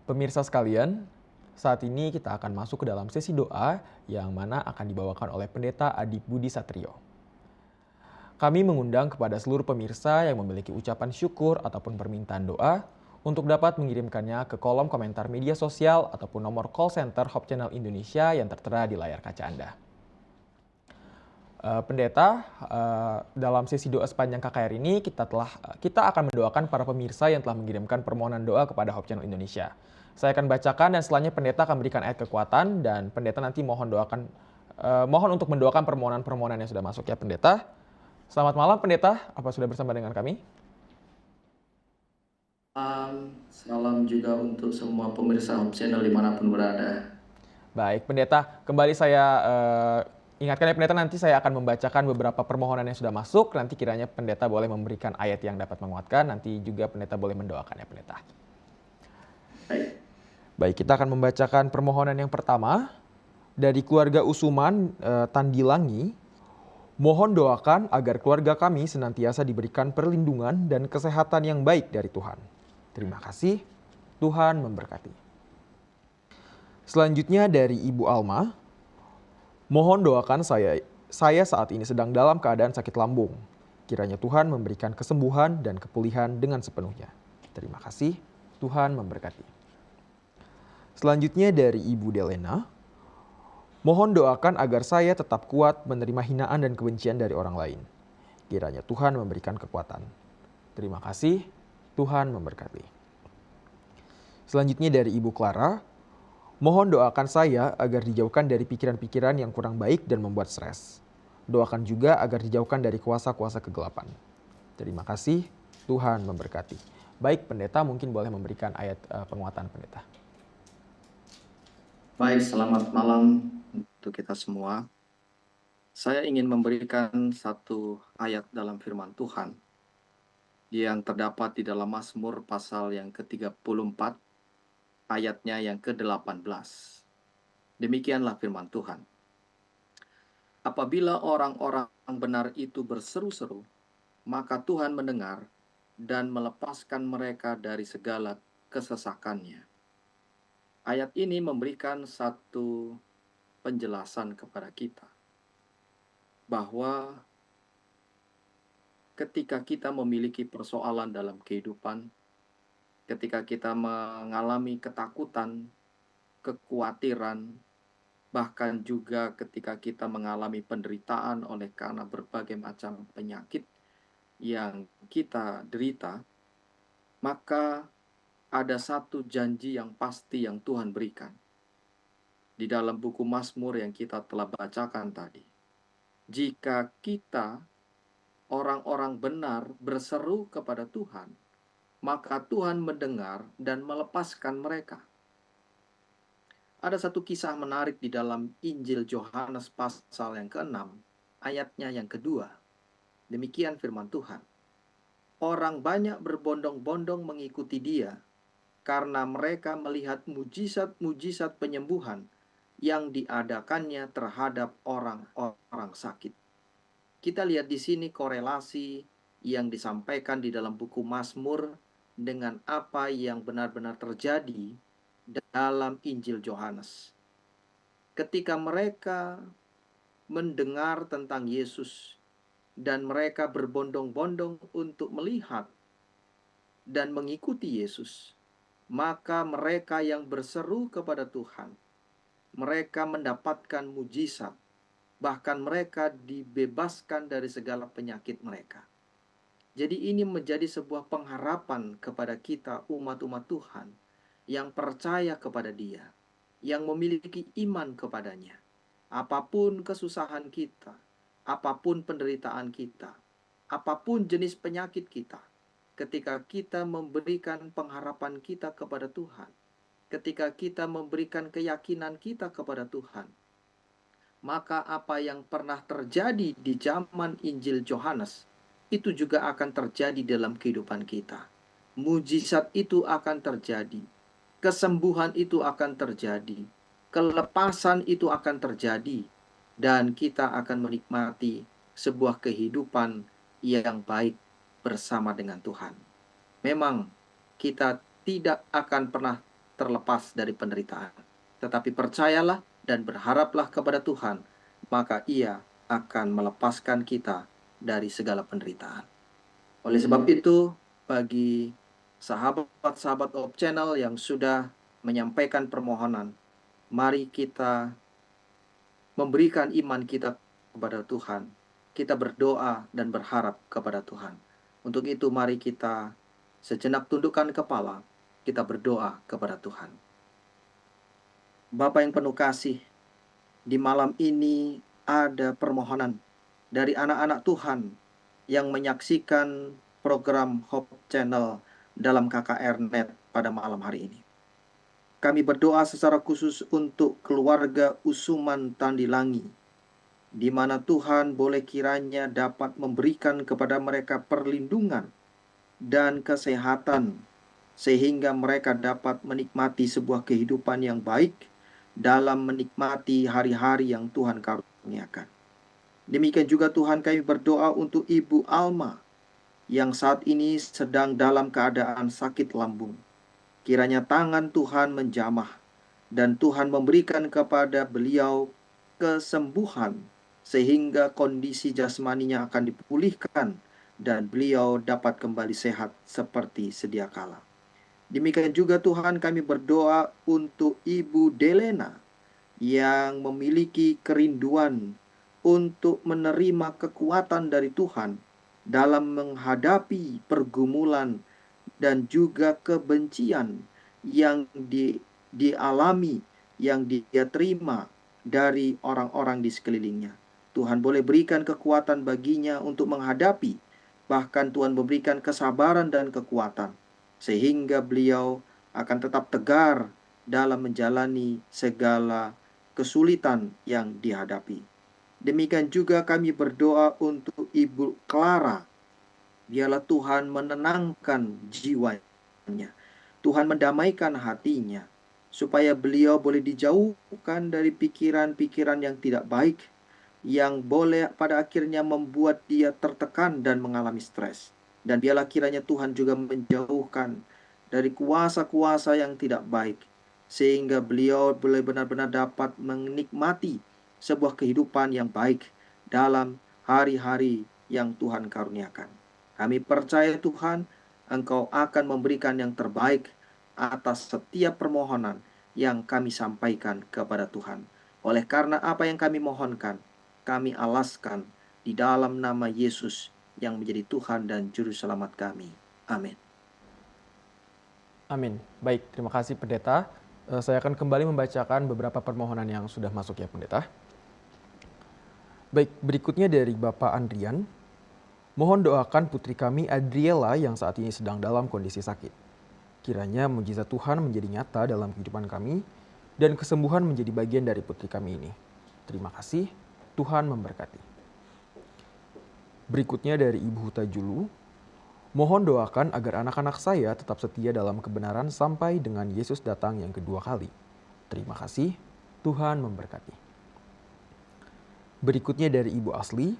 Pemirsa sekalian, saat ini kita akan masuk ke dalam sesi doa yang mana akan dibawakan oleh Pendeta Adi Budi Satrio. Kami mengundang kepada seluruh pemirsa yang memiliki ucapan syukur ataupun permintaan doa untuk dapat mengirimkannya ke kolom komentar media sosial ataupun nomor call center Hope Channel Indonesia yang tertera di layar kaca Anda. Pendeta, dalam sesi doa sepanjang KKR ini kita akan mendoakan para pemirsa yang telah mengirimkan permohonan doa kepada Hope Channel Indonesia. Saya akan bacakan dan setelahnya pendeta akan berikan ayat kekuatan dan pendeta nanti mohon untuk mendoakan permohonan-permohonan yang sudah masuk ya pendeta. Selamat malam pendeta, apa sudah bersama dengan kami? Salam juga untuk semua pemirsa Hope Channel dimanapun berada. Baik pendeta, kembali saya ingatkan ya pendeta, nanti saya akan membacakan beberapa permohonan yang sudah masuk. Nanti kiranya pendeta boleh memberikan ayat yang dapat menguatkan. Nanti juga pendeta boleh mendoakan ya pendeta. Baik, kita akan membacakan permohonan yang pertama dari keluarga Usuman Tandilangi. Mohon doakan agar keluarga kami senantiasa diberikan perlindungan dan kesehatan yang baik dari Tuhan. Terima kasih, Tuhan memberkati. Selanjutnya dari Ibu Alma, mohon doakan saya saat ini sedang dalam keadaan sakit lambung. Kiranya Tuhan memberikan kesembuhan dan kepulihan dengan sepenuhnya. Terima kasih, Tuhan memberkati. Selanjutnya dari Ibu Delena, mohon doakan agar saya tetap kuat menerima hinaan dan kebencian dari orang lain. Kiranya Tuhan memberikan kekuatan. Terima kasih, Tuhan memberkati. Selanjutnya dari Ibu Clara, mohon doakan saya agar dijauhkan dari pikiran-pikiran yang kurang baik dan membuat stres. Doakan juga agar dijauhkan dari kuasa-kuasa kegelapan. Terima kasih, Tuhan memberkati. Baik pendeta, mungkin boleh memberikan ayat penguatan pendeta. Baik, selamat malam untuk kita semua. Saya ingin memberikan satu ayat dalam firman Tuhan yang terdapat di dalam Mazmur pasal yang ke-34, ayatnya yang ke-18. Demikianlah firman Tuhan. Apabila orang-orang benar itu berseru-seru, maka Tuhan mendengar dan melepaskan mereka dari segala kesesakannya. Ayat ini memberikan satu penjelasan kepada kita bahwa ketika kita memiliki persoalan dalam kehidupan, ketika kita mengalami ketakutan, kekhawatiran, bahkan juga ketika kita mengalami penderitaan oleh karena berbagai macam penyakit yang kita derita, maka ada satu janji yang pasti yang Tuhan berikan di dalam buku Mazmur yang kita telah bacakan tadi. Jika kita orang-orang benar berseru kepada Tuhan, maka Tuhan mendengar dan melepaskan mereka. Ada satu kisah menarik di dalam Injil Yohanes pasal yang ke-6, ayatnya yang kedua. Demikian firman Tuhan. Orang banyak berbondong-bondong mengikuti dia, karena mereka melihat mujizat-mujizat penyembuhan yang diadakannya terhadap orang-orang sakit. Kita lihat di sini korelasi yang disampaikan di dalam buku Mazmur dengan apa yang benar-benar terjadi dalam Injil Yohanes. Ketika mereka mendengar tentang Yesus dan mereka berbondong-bondong untuk melihat dan mengikuti Yesus, maka mereka yang berseru kepada Tuhan, mereka mendapatkan mujizat. Bahkan mereka dibebaskan dari segala penyakit mereka. Jadi ini menjadi sebuah pengharapan kepada kita umat-umat Tuhan yang percaya kepada Dia, yang memiliki iman kepadanya. Apapun kesusahan kita, apapun penderitaan kita, apapun jenis penyakit kita, ketika kita memberikan pengharapan kita kepada Tuhan, ketika kita memberikan keyakinan kita kepada Tuhan, maka apa yang pernah terjadi di zaman Injil Yohanes itu juga akan terjadi dalam kehidupan kita. Mujizat itu akan terjadi, kesembuhan itu akan terjadi, kelepasan itu akan terjadi, dan kita akan menikmati sebuah kehidupan yang baik bersama dengan Tuhan. Memang kita tidak akan pernah terlepas dari penderitaan. Tetapi percayalah dan berharaplah kepada Tuhan, maka Ia akan melepaskan kita dari segala penderitaan. Oleh sebab itu, bagi sahabat-sahabat Op Channel yang sudah menyampaikan permohonan, mari kita memberikan iman kita kepada Tuhan. Kita berdoa dan berharap kepada Tuhan. Untuk itu mari kita sejenak tundukkan kepala, kita berdoa kepada Tuhan. Bapa yang penuh kasih, di malam ini ada permohonan dari anak-anak Tuhan yang menyaksikan program Hope Channel dalam KKR Net pada malam hari ini. Kami berdoa secara khusus untuk keluarga Usuman Tandilangi, di mana Tuhan boleh kiranya dapat memberikan kepada mereka perlindungan dan kesehatan, sehingga mereka dapat menikmati sebuah kehidupan yang baik dalam menikmati hari-hari yang Tuhan karuniakan. Demikian juga Tuhan, kami berdoa untuk Ibu Alma yang saat ini sedang dalam keadaan sakit lambung. Kiranya tangan Tuhan menjamah dan Tuhan memberikan kepada beliau kesembuhan sehingga kondisi jasmaninya akan dipulihkan dan beliau dapat kembali sehat seperti sedia kala. Demikian juga Tuhan, kami berdoa untuk Ibu Delena yang memiliki kerinduan untuk menerima kekuatan dari Tuhan dalam menghadapi pergumulan dan juga kebencian yang dialami, yang dia terima dari orang-orang di sekelilingnya. Tuhan boleh berikan kekuatan baginya untuk menghadapi, bahkan Tuhan memberikan kesabaran dan kekuatan, sehingga beliau akan tetap tegar dalam menjalani segala kesulitan yang dihadapi. Demikian juga kami berdoa untuk Ibu Clara. Biarlah Tuhan menenangkan jiwanya, Tuhan mendamaikan hatinya, supaya beliau boleh dijauhkan dari pikiran-pikiran yang tidak baik, yang boleh pada akhirnya membuat dia tertekan dan mengalami stres. Dan biarlah kiranya Tuhan juga menjauhkan dari kuasa-kuasa yang tidak baik, sehingga beliau boleh benar-benar dapat menikmati sebuah kehidupan yang baik dalam hari-hari yang Tuhan karuniakan. Kami percaya Tuhan, Engkau akan memberikan yang terbaik atas setiap permohonan yang kami sampaikan kepada Tuhan. Oleh karena apa yang kami mohonkan, kami alaskan di dalam nama Yesus yang menjadi Tuhan dan Juru Selamat kami. Amin. Amin. Baik, terima kasih Pendeta. Saya akan kembali membacakan beberapa permohonan yang sudah masuk ya Pendeta. Baik, berikutnya dari Bapak Andrian. Mohon doakan putri kami Adriela yang saat ini sedang dalam kondisi sakit. Kiranya mujizat Tuhan menjadi nyata dalam kehidupan kami dan kesembuhan menjadi bagian dari putri kami ini. Terima kasih, Tuhan memberkati. Berikutnya dari Ibu Huta Julu. Mohon doakan agar anak-anak saya tetap setia dalam kebenaran sampai dengan Yesus datang yang kedua kali. Terima kasih, Tuhan memberkati. Berikutnya dari Ibu Asli.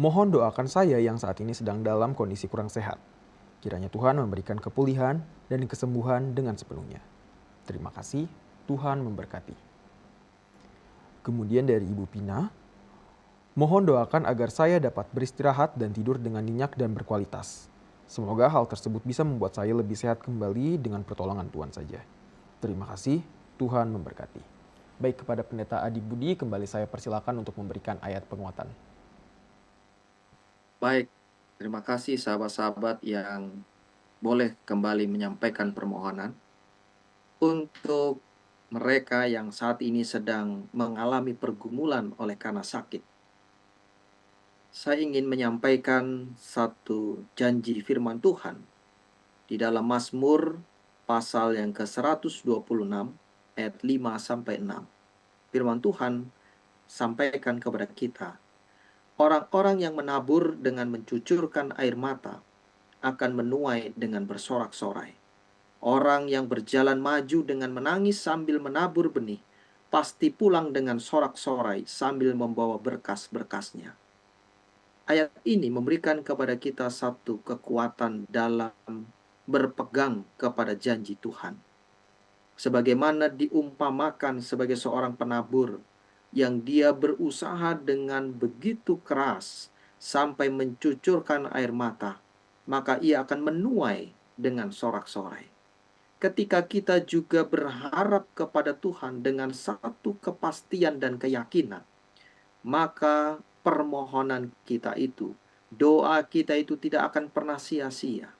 Mohon doakan saya yang saat ini sedang dalam kondisi kurang sehat. Kiranya Tuhan memberikan kepulihan dan kesembuhan dengan sepenuhnya. Terima kasih, Tuhan memberkati. Kemudian dari Ibu Pina, mohon doakan agar saya dapat beristirahat dan tidur dengan nyenyak dan berkualitas. Semoga hal tersebut bisa membuat saya lebih sehat kembali dengan pertolongan Tuhan saja. Terima kasih, Tuhan memberkati. Baik, kepada Pendeta Adi Budi, kembali saya persilakan untuk memberikan ayat penguatan. Baik, terima kasih sahabat-sahabat yang boleh kembali menyampaikan permohonan. Untuk mereka yang saat ini sedang mengalami pergumulan oleh karena sakit, saya ingin menyampaikan satu janji firman Tuhan di dalam Mazmur pasal yang ke-126 ayat 5-6. Firman Tuhan sampaikan kepada kita, orang-orang yang menabur dengan mencucurkan air mata akan menuai dengan bersorak-sorai. Orang yang berjalan maju dengan menangis sambil menabur benih, pasti pulang dengan sorak-sorai sambil membawa berkas-berkasnya. Ayat ini memberikan kepada kita satu kekuatan dalam berpegang kepada janji Tuhan. sebagaimana diumpamakan sebagai seorang penabur yang dia berusaha dengan begitu keras sampai mencucurkan air mata, maka ia akan menuai dengan sorak-sorai. Ketika kita juga berharap kepada Tuhan dengan satu kepastian dan keyakinan, maka permohonan kita itu, doa kita itu tidak akan pernah sia-sia.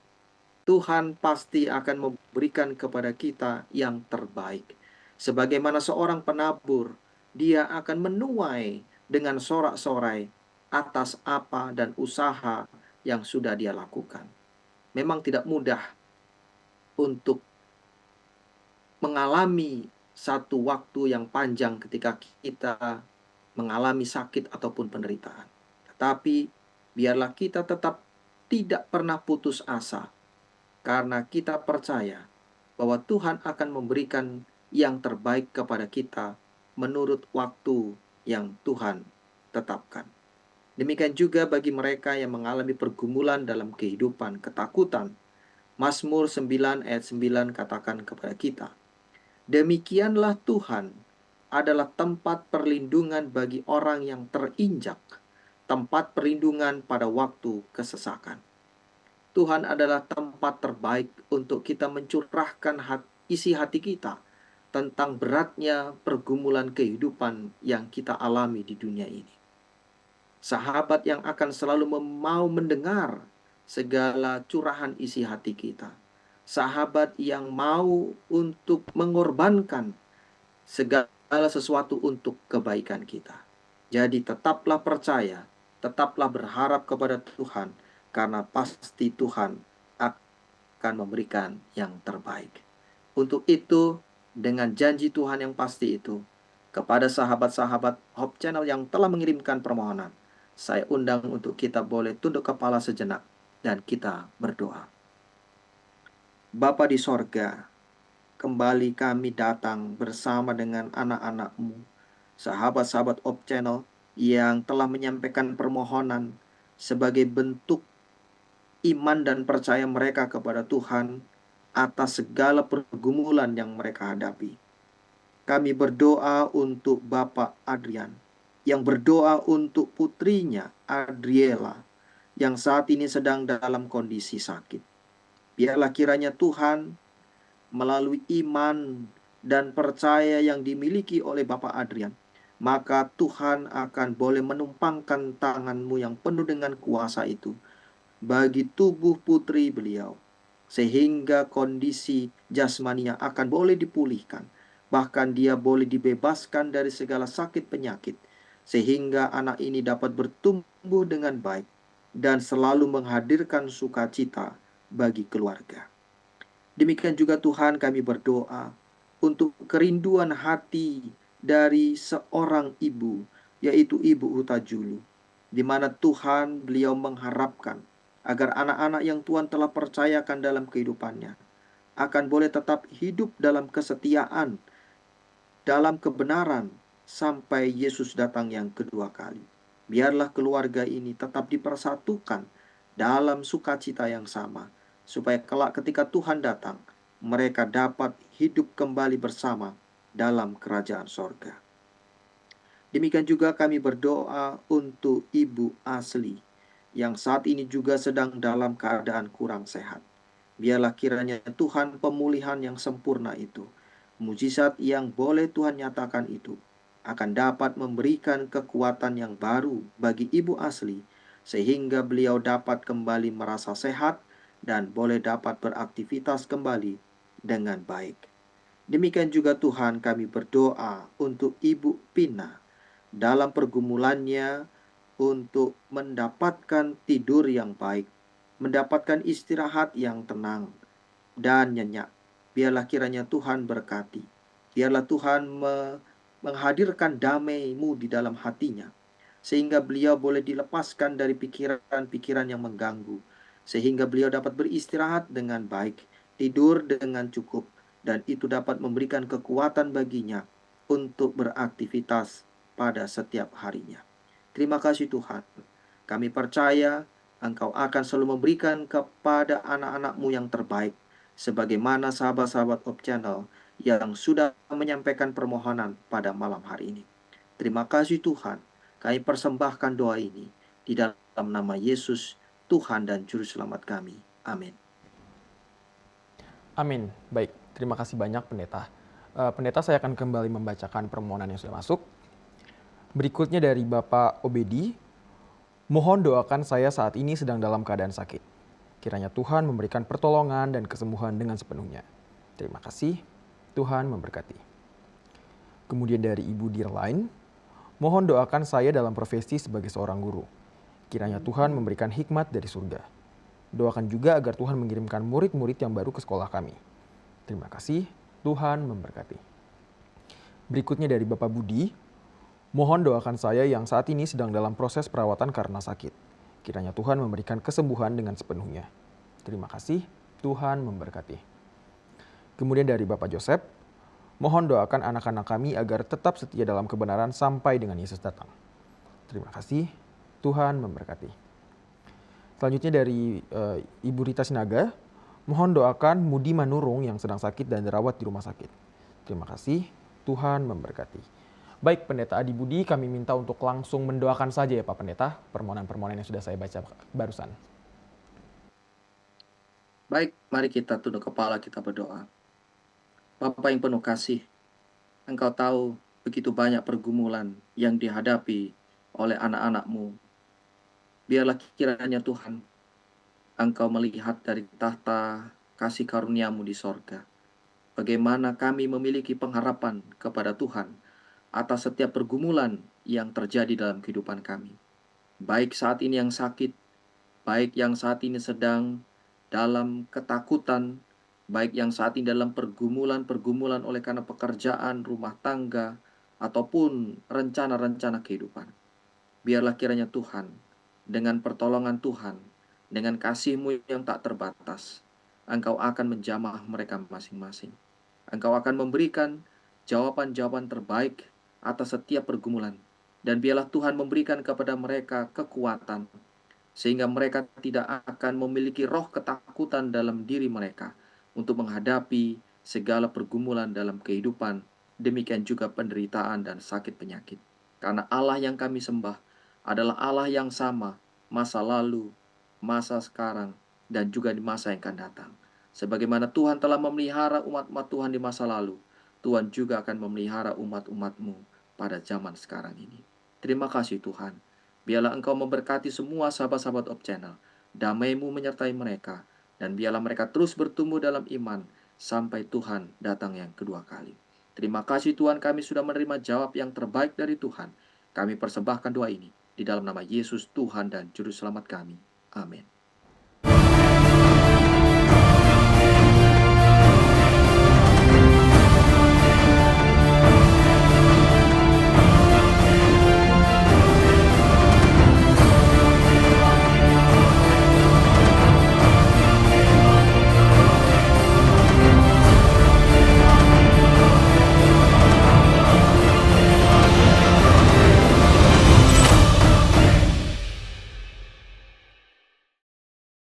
Tuhan pasti akan memberikan kepada kita yang terbaik. Sebagaimana seorang penabur, dia akan menuai dengan sorak-sorai atas apa dan usaha yang sudah dia lakukan. Memang tidak mudah untuk mengalami satu waktu yang panjang ketika kita mengalami sakit ataupun penderitaan. Tetapi biarlah kita tetap tidak pernah putus asa, karena kita percaya bahwa Tuhan akan memberikan yang terbaik kepada kita menurut waktu yang Tuhan tetapkan. Demikian juga bagi mereka yang mengalami pergumulan dalam kehidupan, ketakutan. Mazmur 9 ayat 9 katakan kepada kita, demikianlah Tuhan adalah tempat perlindungan bagi orang yang terinjak, tempat perlindungan pada waktu kesesakan. Tuhan adalah tempat terbaik untuk kita mencurahkan isi hati kita tentang beratnya pergumulan kehidupan yang kita alami di dunia ini. Sahabat yang akan selalu mau mendengar segala curahan isi hati kita. Sahabat yang mau untuk mengorbankan segala sesuatu untuk kebaikan kita. Jadi tetaplah percaya, tetaplah berharap kepada Tuhan, karena pasti Tuhan akan memberikan yang terbaik. Untuk itu, dengan janji Tuhan yang pasti itu, kepada sahabat-sahabat Hope Channel yang telah mengirimkan permohonan, saya undang untuk kita boleh tunduk kepala sejenak dan kita berdoa. Bapa di sorga, kembali kami datang bersama dengan anak-anak-Mu, sahabat-sahabat Hope Channel yang telah menyampaikan permohonan sebagai bentuk iman dan percaya mereka kepada Tuhan atas segala pergumulan yang mereka hadapi. Kami berdoa untuk Bapak Adrian, yang berdoa untuk putrinya Adriela, yang saat ini sedang dalam kondisi sakit. Biarlah kiranya Tuhan melalui iman dan percaya yang dimiliki oleh Bapak Adrian, maka Tuhan akan boleh menumpangkan tangan-Mu yang penuh dengan kuasa itu bagi tubuh putri beliau, sehingga kondisi jasmaninya akan boleh dipulihkan, bahkan dia boleh dibebaskan dari segala sakit penyakit, sehingga anak ini dapat bertumbuh dengan baik dan selalu menghadirkan sukacita bagi keluarga. Demikian juga Tuhan, kami berdoa untuk kerinduan hati dari seorang ibu, yaitu Ibu Uta Julu, di mana Tuhan beliau mengharapkan agar anak-anak yang Tuhan telah percayakan dalam kehidupannya akan boleh tetap hidup dalam kesetiaan, dalam kebenaran, sampai Yesus datang yang kedua kali. Biarlah keluarga ini tetap dipersatukan dalam sukacita yang sama, supaya kelak ketika Tuhan datang, mereka dapat hidup kembali bersama dalam kerajaan sorga. Demikian juga kami berdoa untuk Ibu Asli, yang saat ini juga sedang dalam keadaan kurang sehat. Biarlah kiranya Tuhan pemulihan yang sempurna itu, mujizat yang boleh Tuhan nyatakan itu, akan dapat memberikan kekuatan yang baru bagi Ibu Asli, sehingga beliau dapat kembali merasa sehat dan boleh dapat beraktivitas kembali dengan baik. Demikian juga Tuhan, kami berdoa untuk Ibu Pina dalam pergumulannya untuk mendapatkan tidur yang baik, mendapatkan istirahat yang tenang dan nyenyak. Biarlah kiranya Tuhan berkati. Biarlah Tuhan menghadirkan damai-Mu di dalam hatinya, sehingga beliau boleh dilepaskan dari pikiran-pikiran yang mengganggu, sehingga beliau dapat beristirahat dengan baik, tidur dengan cukup, dan itu dapat memberikan kekuatan baginya untuk beraktivitas pada setiap harinya. Terima kasih Tuhan. Kami percaya Engkau akan selalu memberikan kepada anak-anak-Mu yang terbaik, sebagaimana sahabat-sahabat Hope Channel yang sudah menyampaikan permohonan pada malam hari ini. Terima kasih Tuhan, kami persembahkan doa ini di dalam nama Yesus, Tuhan dan Juru Selamat kami. Amin. Amin. Baik, terima kasih banyak pendeta. Pendeta, saya akan kembali membacakan permohonan yang sudah masuk. Berikutnya dari Bapak Obedi, mohon doakan saya saat ini sedang dalam keadaan sakit. Kiranya Tuhan memberikan pertolongan dan kesembuhan dengan sepenuhnya. Terima kasih, Tuhan memberkati. Kemudian dari Ibu Dirline, mohon doakan saya dalam profesi sebagai seorang guru. Kiranya Tuhan memberikan hikmat dari surga. Doakan juga agar Tuhan mengirimkan murid-murid yang baru ke sekolah kami. Terima kasih, Tuhan memberkati. Berikutnya dari Bapak Budi, mohon doakan saya yang saat ini sedang dalam proses perawatan karena sakit. Kiranya Tuhan memberikan kesembuhan dengan sepenuhnya. Terima kasih, Tuhan memberkati. Kemudian dari Bapak Joseph, mohon doakan anak-anak kami agar tetap setia dalam kebenaran sampai dengan Yesus datang. Terima kasih, Tuhan memberkati. Selanjutnya dari Ibu Rita Sinaga, mohon doakan Mudi Manurung yang sedang sakit dan dirawat di rumah sakit. Terima kasih, Tuhan memberkati. Baik Pendeta Adi Budi, kami minta untuk langsung mendoakan saja ya Pak Pendeta, permohonan-permohonan yang sudah saya baca barusan. Baik, mari kita tunduk kepala, kita berdoa. Bapa yang penuh kasih, Engkau tahu begitu banyak pergumulan yang dihadapi oleh anak-anak-Mu. Biarlah kiranya Tuhan, Engkau melihat dari tahta kasih karunia-Mu di sorga. Bagaimana kami memiliki pengharapan kepada Tuhan atas setiap pergumulan yang terjadi dalam kehidupan kami. Baik saat ini yang sakit, baik yang saat ini sedang dalam ketakutan, baik yang saat ini dalam pergumulan-pergumulan oleh karena pekerjaan, rumah tangga, ataupun rencana-rencana kehidupan. Biarlah kiranya Tuhan, dengan pertolongan Tuhan, dengan kasih-Mu yang tak terbatas, Engkau akan menjamah mereka masing-masing. Engkau akan memberikan jawaban-jawaban terbaik atas setiap pergumulan. Dan biarlah Tuhan memberikan kepada mereka kekuatan, sehingga mereka tidak akan memiliki roh ketakutan dalam diri mereka untuk menghadapi segala pergumulan dalam kehidupan, demikian juga penderitaan dan sakit penyakit. Karena Allah yang kami sembah adalah Allah yang sama masa lalu, masa sekarang, dan juga di masa yang akan datang. Sebagaimana Tuhan telah memelihara umat-umat Tuhan di masa lalu, Tuhan juga akan memelihara umat-umat-Mu pada zaman sekarang ini. Terima kasih Tuhan. Biarlah Engkau memberkati semua sahabat-sahabat Op Channel. Damai-Mu menyertai mereka. Dan biarlah mereka terus bertumbuh dalam iman sampai Tuhan datang yang kedua kali. Terima kasih Tuhan, kami sudah menerima jawab yang terbaik dari Tuhan. Kami persembahkan doa ini di dalam nama Yesus Tuhan dan Juru Selamat kami. Amin.